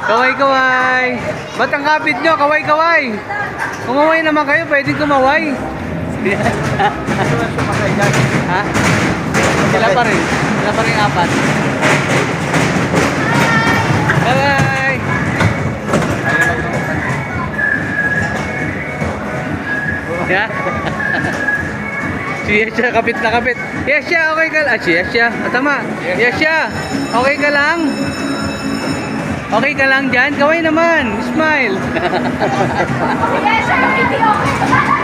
Kaway-kaway. Ba't ang kapit nyo? Kaway-kaway. Kumaway naman kayo, pwedeng kumaway. Ha? Sila pa rin. Sila pa rin apat. Bye-bye. Yeah. Si Yesha, kapit na kapit. Yesha, okay ka lang. Si Yesha, tama. Yesha, okay ka lang? Okay ka lang dyan? Kaway naman. Smile. Yes, hindi okay.